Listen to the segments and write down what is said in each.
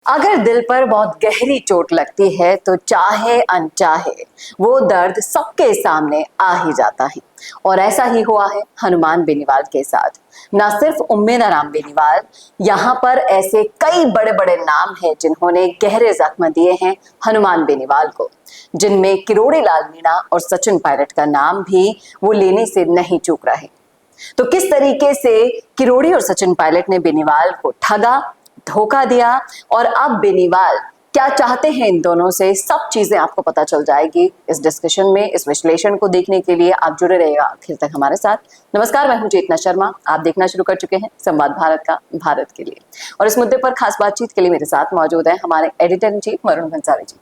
अगर दिल पर बहुत गहरी चोट लगती है तो चाहे अनचाहे वो दर्द सबके सामने आ ही जाता है। और ऐसा ही हुआ है हनुमान बेनीवाल के साथ। न सिर्फ उम्मेदाराम बेनीवाल, यहाँ पर ऐसे कई बड़े बड़े नाम हैं जिन्होंने गहरे जख्म दिए हैं हनुमान बेनीवाल को, जिनमें किरोड़ी लाल मीणा और सचिन पायलट का नाम भी वो लेने से नहीं चूक रहे। तो किस तरीके से किरोड़ी और सचिन पायलट ने बेनीवाल को ठगा, धोखा दिया और अब बेनीवाल क्या चाहते हैं इन दोनों से, सब चीजें आपको पता चल जाएगी इस डिस्कशन में। इस विश्लेषण को देखने के लिए आप जुड़े रहिएगा आखिर तक हमारे साथ। नमस्कार, मैं हूं चेतना शर्मा। आप देखना शुरू कर चुके हैं संवाद भारत का भारत के लिए, और इस मुद्दे पर खास बातचीत के लिए मेरे साथ मौजूद है हमारे editor in chief Varun Bhansali ji.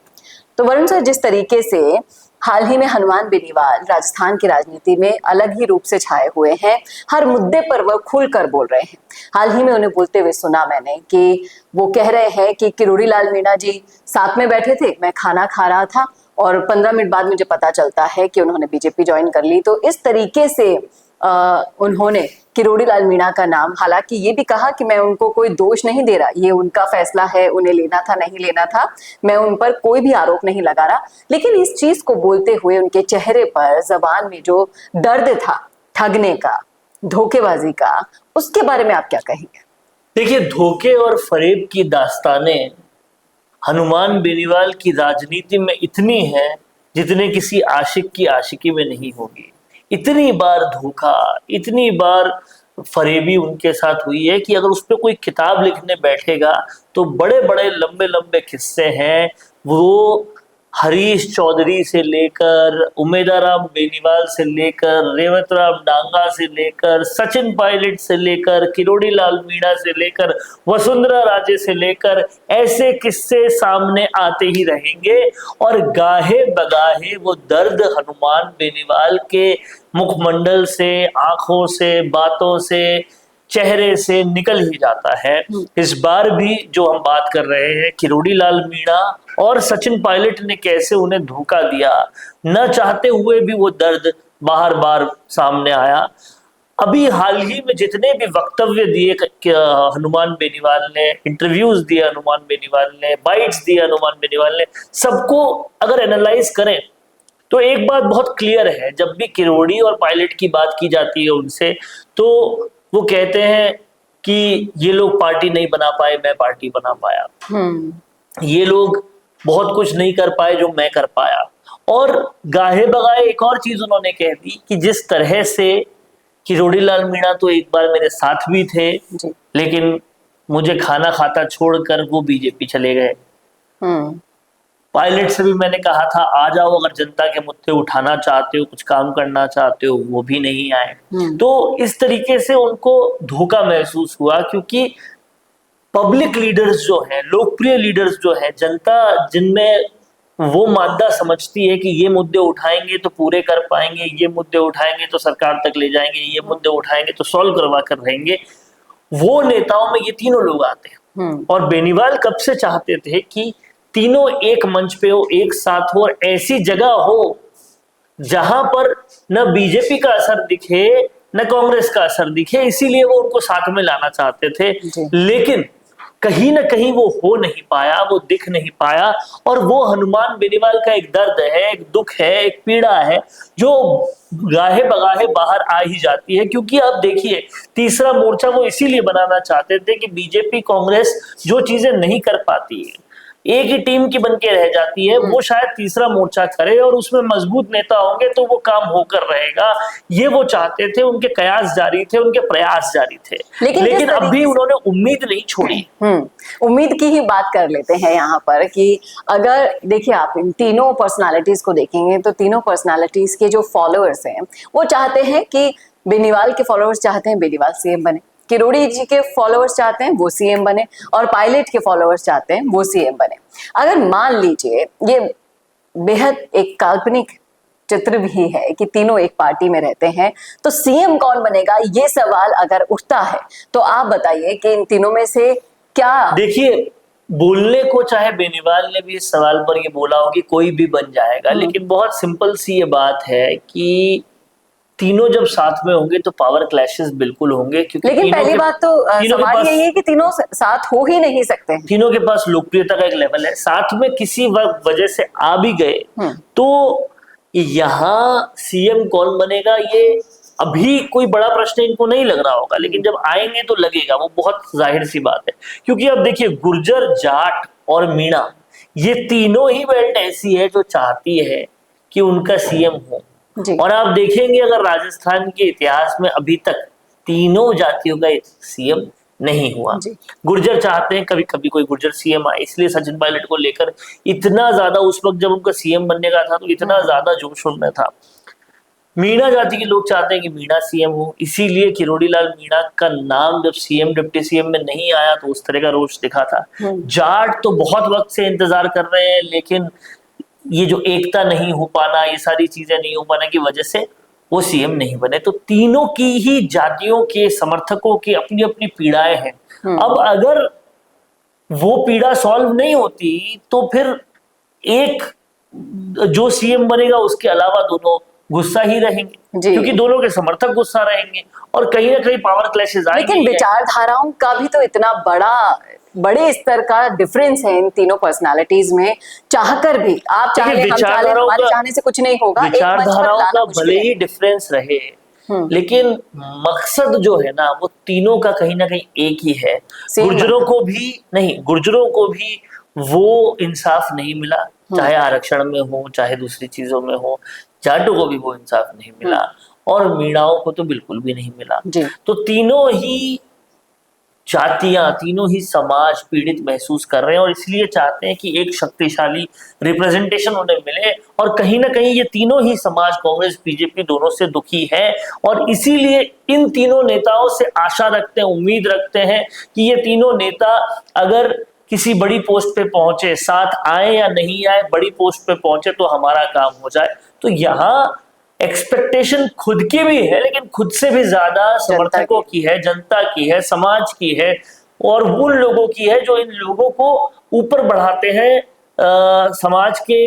तो वरुण सर, जिस तरीके से हाल ही में हनुमान बेनीवाल राजस्थान की राजनीति में अलग ही रूप से छाए हुए हैं, हर मुद्दे पर वह खुलकर बोल रहे हैं। हाल ही में उन्हें बोलते हुए सुना मैंने कि वो कह रहे हैं कि किरोड़ी लाल मीणा जी साथ में बैठे थे, मैं खाना खा रहा था और 15 मिनट बाद मुझे पता चलता है कि उन्होंने बीजेपी ज्वाइन कर ली। तो इस तरीके से उन्होंने किरोड़ी लाल मीणा का नाम, हालांकि ये भी कहा कि मैं उनको कोई दोष नहीं दे रहा, ये उनका फैसला है, उन्हें लेना था नहीं लेना था, मैं उन पर कोई भी आरोप नहीं लगा रहा। लेकिन इस चीज को बोलते हुए उनके चेहरे पर, जबान में जो दर्द था ठगने का, धोखेबाजी का, उसके बारे में आप क्या कहेंगे? देखिए, धोखे और फरेब की दास्तानें हनुमान बेनीवाल की राजनीति में इतनी हैं जितने किसी आशिक की आशिकी में नहीं होगी। इतनी बार धोखा, इतनी बार फरेबी उनके साथ हुई है कि अगर उस पर कोई किताब लिखने बैठेगा तो बड़े बड़े लंबे लंबे किस्से हैं। वो हरीश चौधरी से लेकर, उम्मेदाराम बेनीवाल से लेकर, रेवत राम डांगा से लेकर, सचिन पायलट से लेकर, किरोड़ी लाल मीणा से लेकर, वसुंधरा राजे से लेकर, ऐसे किस्से सामने आते ही रहेंगे। और गाहे बगाहे वो दर्द हनुमान बेनीवाल के मुखमंडल से, आंखों से, बातों से, चेहरे से निकल ही जाता है। इस बार भी जो हम बात कर रहे हैं, किरोड़ी लाल मीणा और सचिन पायलट ने कैसे उन्हें धोखा दिया, न चाहते हुए भी वो दर्द बार बार सामने आया। अभी हाल ही में जितने भी वक्तव्य दिए हनुमान बेनीवाल ने, इंटरव्यूज दिए हनुमान बेनीवाल ने, बाइट्स दिए हनुमान बेनीवाल ने, सबको अगर एनालाइज करें तो एक बात बहुत क्लियर है। जब भी किरोड़ी और पायलट की बात की जाती है उनसे, तो वो कहते हैं कि ये लोग पार्टी नहीं बना पाए, मैं पार्टी बना पाया। ये लोग बहुत कुछ नहीं कर पाए जो मैं कर पाया। और गाहे बगाए एक और चीज उन्होंने कह दी कि जिस तरह से किरोड़ी लाल मीणा तो एक बार मेरे साथ भी थे, लेकिन मुझे खाना खाता छोड़कर वो बीजेपी चले गए। पायलट से भी मैंने कहा था आ जाओ, अगर जनता के मुद्दे उठाना चाहते हो, कुछ काम करना चाहते हो, वो भी नहीं आए। तो इस तरीके से उनको धोखा महसूस हुआ, क्योंकि पब्लिक लीडर्स जो हैं, लोकप्रिय लीडर्स जो हैं, जनता जिनमें वो मादा समझती है कि ये मुद्दे उठाएंगे तो पूरे कर पाएंगे, ये मुद्दे उठाएंगे तो सरकार तक ले जाएंगे, ये मुद्दे उठाएंगे तो सॉल्व करवा कर रहेंगे, वो नेताओं में ये तीनों लोग आते हैं। और बेनीवाल कब से चाहते थे कि तीनों एक मंच पे हो, एक साथ हो, और ऐसी जगह हो जहां पर न बीजेपी का असर दिखे न कांग्रेस का असर दिखे, इसीलिए वो उनको साथ में लाना चाहते थे। लेकिन कहीं ना कहीं वो हो नहीं पाया, वो दिख नहीं पाया। और वो हनुमान बेनीवाल का एक दर्द है, एक दुख है, एक पीड़ा है जो गाहे बगाहे बाहर आ ही जाती है। क्योंकि अब देखिए, तीसरा मोर्चा वो इसीलिए बनाना चाहते थे कि बीजेपी कांग्रेस जो चीजें नहीं कर पाती है, एक ही टीम की बनके रह जाती है, वो शायद तीसरा मोर्चा करे और उसमें मजबूत नेता होंगे तो वो काम होकर रहेगा। ये वो चाहते थे, उनके कयास जारी थे, उनके प्रयास जारी थे। लेकिन अब भी उन्होंने उम्मीद नहीं छोड़ी। उम्मीद की ही बात कर लेते हैं यहाँ पर कि अगर देखिए आप इन तीनों पर्सनालिटीज को देखेंगे तो तीनों पर्सनालिटीज के जो फॉलोअर्स हैं वो चाहते हैं कि बेनीवाल के फॉलोअर्स चाहते हैं बेनीवाल सीएम बने, किरोड़ी जी के फॉलोअर्स चाहते हैं वो सीएम बने, और पायलट के फॉलोअर्स चाहते हैं वो सीएम बने। अगर मान लीजिए, ये बेहद एक काल्पनिक चित्र भी है कि तीनों एक पार्टी में रहते हैं, तो सीएम कौन बनेगा, ये सवाल अगर उठता है तो आप बताइए कि इन तीनों में से क्या? देखिए, बोलने को चाहे बेनीवाल ने भी इस सवाल पर ये बोला हो कि कोई भी बन जाएगा, लेकिन बहुत सिंपल सी ये बात है कि तीनों जब साथ में होंगे तो पावर क्लैशेस बिल्कुल होंगे, क्योंकि लेकिन पहली बात तो तीनों के सवाल पास यही है कि तीनों साथ हो ही नहीं सकते हैं। तीनों के पास लोकप्रियता का एक लेवल है, साथ में किसी वजह से आ भी गए तो यहाँ सीएम कौन बनेगा ये अभी कोई बड़ा प्रश्न इनको नहीं लग रहा होगा, लेकिन जब आएंगे तो लगेगा, वो बहुत जाहिर सी बात है। क्योंकि अब देखिए, गुर्जर, जाट और मीणा, ये तीनों ही बेल्ट ऐसी है जो चाहती है कि उनका सीएम हो। और आप देखेंगे अगर राजस्थान के इतिहास में अभी तक तीनों जातियों का सीएम नहीं हुआ। गुर्जर चाहते हैं कभी कभी कोई गुर्जर सीएम आए, इसलिए सचिन पायलट को लेकर इतना ज्यादा उस वक्त जब उनका सीएम बनने का था तो इतना ज्यादा जोश उनमें था। मीणा जाति के लोग चाहते हैं कि मीणा सीएम हो, इसीलिए किरोड़ी लाल मीणा का नाम जब सीएम डिप्टी सीएम में नहीं आया तो उस तरह का रोष दिखा था। जाट तो बहुत वक्त से इंतजार कर रहे हैं, लेकिन ये जो एकता नहीं हो पाना, ये सारी चीजें नहीं हो पाने की वजह से वो सीएम नहीं बने। तो तीनों की ही जातियों के समर्थकों की अपनी अपनी पीड़ाएं हैं। अब अगर वो पीड़ा सॉल्व नहीं होती तो फिर एक जो सीएम बनेगा उसके अलावा दोनों गुस्सा ही रहेंगे, क्योंकि दोनों के समर्थक गुस्सा रहेंगे और कहीं ना कहीं पावर क्लैशेस आएंगे। लेकिन विचारधाराओं का भी तो इतना बड़े स्तर का डिफरेंस है इन तीनों पर्सनालिटीज में, चाहकर भी आप चाहे हम चाहे, हमारे चाहने से कुछ नहीं होगा। विचारधाराओं का भले ही डिफरेंस रहे, लेकिन मकसद जो है ना वो तीनों का कहीं ना कहीं एक ही है। गुर्जरों को भी वो इंसाफ नहीं मिला, चाहे आरक्षण में हो चाहे दूसरी चीजों में हो। जाटों को भी वो इंसाफ नहीं मिला और मीणाओं को तो बिल्कुल भी नहीं मिला। तो तीनों ही जातियां, तीनों ही समाज पीड़ित महसूस कर रहे हैं और इसलिए चाहते हैं कि एक शक्तिशाली रिप्रेजेंटेशन उन्हें मिले। और कहीं ना कहीं ये तीनों ही समाज, कांग्रेस बीजेपी, दोनों से दुखी है और इसीलिए इन तीनों नेताओं से आशा रखते हैं, उम्मीद रखते हैं कि ये तीनों नेता अगर किसी बड़ी पोस्ट पे पहुंचे, साथ आए या नहीं आए, बड़ी पोस्ट पे पहुंचे तो हमारा काम हो जाए। तो यहाँ एक्सपेक्टेशन खुद की भी है, लेकिन खुद से भी ज्यादा समर्थकों की है, जनता की है, समाज की है और उन लोगों की है जो इन लोगों को ऊपर बढ़ाते हैं, समाज के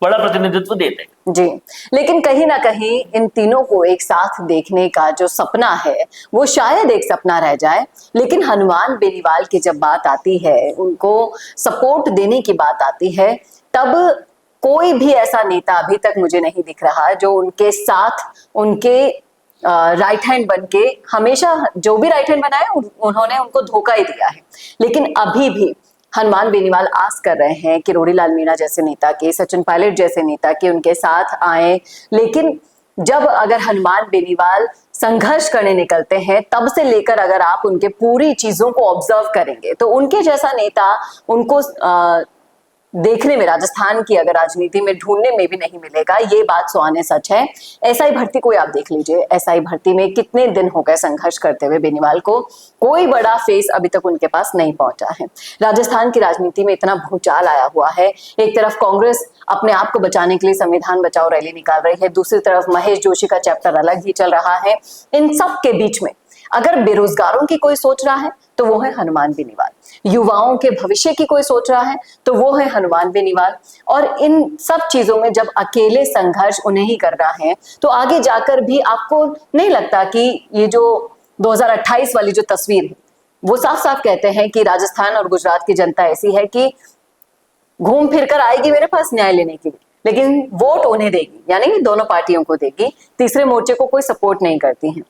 बड़ा प्रतिनिधित्व देते हैं। जी, लेकिन कहीं ना कहीं इन तीनों को एक साथ देखने का जो सपना है वो शायद एक सपना रह जाए। लेकिन हनुमान बेनीवाल की जब बात आती है, उनको सपोर्ट देने की बात आती है, तब कोई भी ऐसा नेता अभी तक मुझे नहीं दिख रहा जो उनके साथ, उनके राइट हैंड बन के, हमेशा जो भी राइट हैंड बनाए उन्होंने उनको धोखा ही दिया है। लेकिन अभी भी हनुमान बेनीवाल आस कर रहे हैं कि किरोड़ी लाल मीणा जैसे नेता के, सचिन पायलट जैसे नेता के उनके साथ आए। लेकिन जब अगर हनुमान बेनीवाल संघर्ष करने निकलते हैं, तब से लेकर अगर आप उनके पूरी चीजों को ऑब्जर्व करेंगे तो उनके जैसा नेता उनको देखने में, राजस्थान की अगर राजनीति में ढूंढने में भी नहीं मिलेगा। ये बात सुहाने सच है। एसआई भर्ती को आप देख लीजिए, एसआई भर्ती में कितने दिन हो गए संघर्ष करते हुए बेनीवाल को, कोई बड़ा फेस अभी तक उनके पास नहीं पहुंचा है। राजस्थान की राजनीति में इतना भूचाल आया हुआ है, एक तरफ कांग्रेस अपने आप को बचाने के लिए संविधान बचाओ रैली निकाल रही है, दूसरी तरफ महेश जोशी का चैप्टर अलग ही चल रहा है। इन सब के बीच में अगर बेरोजगारों की कोई सोच रहा है तो वो है हनुमान बेनीवाल, युवाओं के भविष्य की कोई सोच रहा है तो वो है हनुमान बेनीवाल। और इन सब चीजों में जब अकेले संघर्ष उन्हें ही करना है तो आगे जाकर भी आपको नहीं लगता कि ये जो 2028 वाली जो तस्वीर है वो साफ साफ कहते हैं कि राजस्थान और गुजरात की जनता ऐसी है कि घूम फिर कर आएगी मेरे पास न्याय लेने के लिए, लेकिन वोट उन्हें देगी, यानी दोनों पार्टियों को देगी, तीसरे मोर्चे को कोई सपोर्ट नहीं करती है।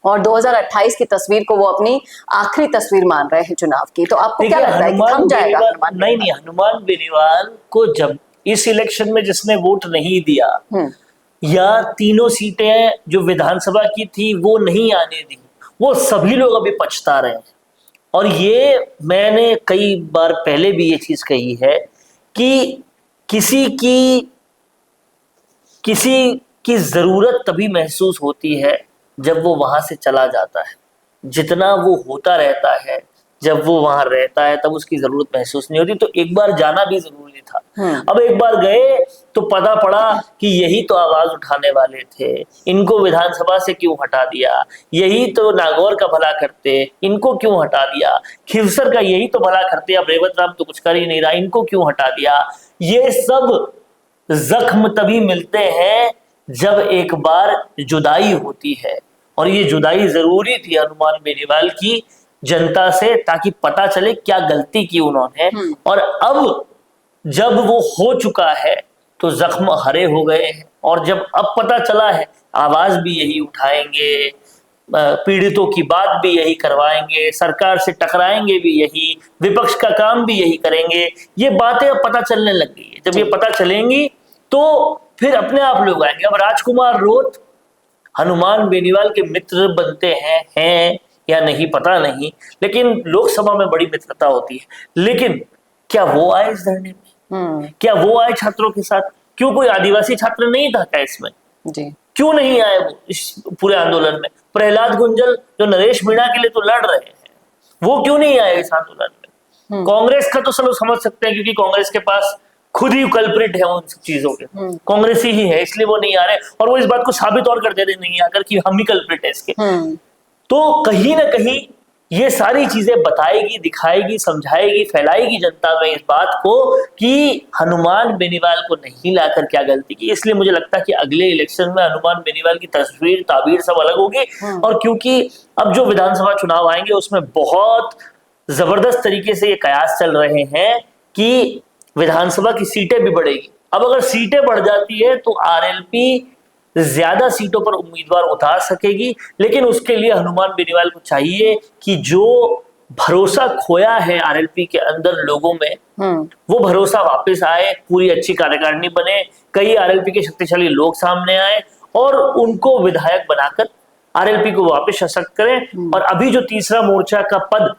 और 2028 की तस्वीर को वो अपनी आखिरी तस्वीर मान रहे हैं चुनाव की। तो आपको क्या लगता है कि थम जाएगा हनुमान? नहीं, हनुमान बेनीवाल को जब इस इलेक्शन में जिसने वोट नहीं दिया या तीनों सीटें जो विधानसभा की थी वो नहीं आने दी, वो सभी लोग अभी पछता रहे हैं। और ये मैंने कई बार पहले भी ये चीज कही है कि किसी की जरूरत तभी महसूस होती है जब वो वहां से चला जाता है। जितना वो होता रहता है, जब वो वहां रहता है तब उसकी जरूरत महसूस नहीं होती। तो एक बार जाना भी जरूरी था। अब एक बार गए तो पता पड़ा कि यही तो आवाज उठाने वाले थे, इनको विधानसभा से क्यों हटा दिया, यही तो नागौर का भला करते, इनको क्यों हटा दिया, खिवसर का यही तो भला करते, अब रेवत राम तो कुछ कर ही नहीं रहा, इनको क्यों हटा दिया। ये सब जख्म तभी मिलते हैं जब एक बार जुदाई होती है, और ये जुदाई जरूरी थी हनुमान बेनीवाल की जनता से, ताकि पता चले क्या गलती की उन्होंने। और अब जब वो हो चुका है तो जख्म हरे हो गए हैं, और जब अब पता चला है आवाज भी यही उठाएंगे, पीड़ितों की बात भी यही करवाएंगे, सरकार से टकराएंगे भी यही, विपक्ष का काम भी यही करेंगे। ये बातें अब पता चलने लग गई है। जब ये पता चलेंगी तो फिर अपने आप लोग आएंगे। अब राजकुमार रोत हनुमान बेनीवाल के मित्र बनते हैं या नहीं पता नहीं, लेकिन लोकसभा में बड़ी मित्रता होती है। लेकिन क्या वो आए इस धरने में? क्या वो आए छात्रों के साथ? क्यों कोई आदिवासी छात्र नहीं था क्या इसमें? जी, क्यों नहीं आए वो इस पूरे आंदोलन में? प्रहलाद गुंजल जो नरेश मीणा के लिए तो लड़ रहे हैं, वो क्यों नहीं आए इस आंदोलन में? कांग्रेस का तो चलो समझ सकते हैं, क्योंकि कांग्रेस के पास खुद ही कल्प्रिट है उन सब चीजों के, कांग्रेसी ही है, इसलिए वो नहीं आ रहे, और वो इस बात को साबित और कर देते नहीं आकर कि हम ही कल्प्रिट है इसके। तो कहीं ना कहीं ये सारी चीजें बताएगी, दिखाएगी, समझाएगी, फैलाएगी जनता में इस बात को कि हनुमान बेनीवाल को नहीं लाकर क्या गलती की। इसलिए मुझे लगता है कि अगले इलेक्शन में हनुमान बेनीवाल की तस्वीर, ताबीर सब अलग होगी। और क्योंकि अब जो विधानसभा चुनाव आएंगे उसमें बहुत जबरदस्त तरीके से ये कयास चल रहे हैं कि विधानसभा की सीटें भी बढ़ेगी। अब अगर सीटें बढ़ जाती है तो आरएलपी ज्यादा सीटों पर उम्मीदवार उतार सकेगी, लेकिन उसके लिए हनुमान बेनीवाल को चाहिए कि जो भरोसा खोया है आरएलपी के अंदर लोगों में, वो भरोसा वापस आए, पूरी अच्छी कार्यकारिणी बने, कई आरएलपी के शक्तिशाली लोग सामने आए और उनको विधायक बनाकर आरएलपी को वापस सशक्त करें। और अभी जो तीसरा मोर्चा का पद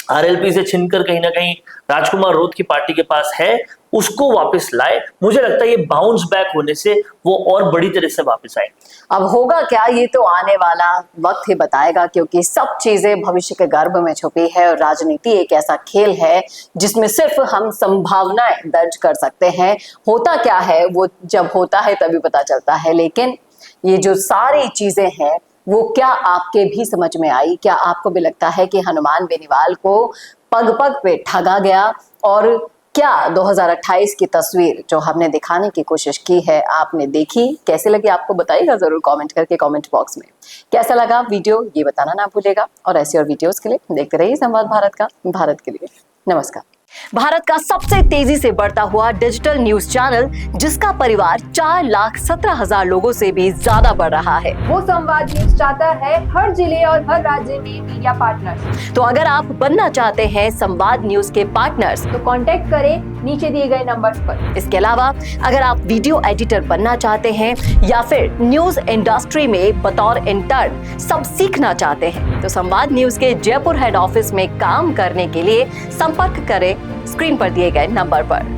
आरएलपी से छीनकर कहीं ना कहीं राजकुमार रोत की पार्टी के पास है, उसको वापस लाए। मुझे लगता है ये बाउंस बैक होने से वो और बड़ी तरह से वापस आए। अब होगा क्या ये तो आने वाला वक्त ही बताएगा, क्योंकि सब चीजें भविष्य के गर्भ में छुपी है और राजनीति एक ऐसा खेल है जिसमें सिर्फ हम संभावनाएं दर्ज कर सकते हैं। होता क्या है वो जब होता है तभी पता चलता है। लेकिन ये जो सारी चीजें हैं वो क्या आपके भी समझ में आई? क्या आपको भी लगता है कि हनुमान बेनीवाल को पग पग पे ठगा गया? और क्या 2028 की तस्वीर जो हमने दिखाने की कोशिश की है आपने देखी? कैसे लगी आपको बताइएगा जरूर कमेंट करके कमेंट बॉक्स में। कैसा लगा वीडियो ये बताना ना भूलिएगा, और ऐसी और वीडियोस के लिए देखते रहिए संवाद भारत का, भारत के लिए। नमस्कार। भारत का सबसे तेजी से बढ़ता हुआ डिजिटल न्यूज चैनल, जिसका परिवार 4,17,000 लोगों से भी ज्यादा बढ़ रहा है, वो संवाद न्यूज चाहता है हर जिले और हर राज्य में मीडिया पार्टनर्स। तो अगर आप बनना चाहते हैं संवाद न्यूज के पार्टनर्स तो कांटेक्ट करें नीचे दिए गए नंबर्स पर। इसके अलावा अगर आप वीडियो एडिटर बनना चाहते हैं या फिर न्यूज इंडस्ट्री में बतौर इंटर्न सब सीखना चाहते हैं, तो संवाद न्यूज के जयपुर हेड ऑफिस में काम करने के लिए संपर्क करें स्क्रीन पर दिए गए नंबर पर।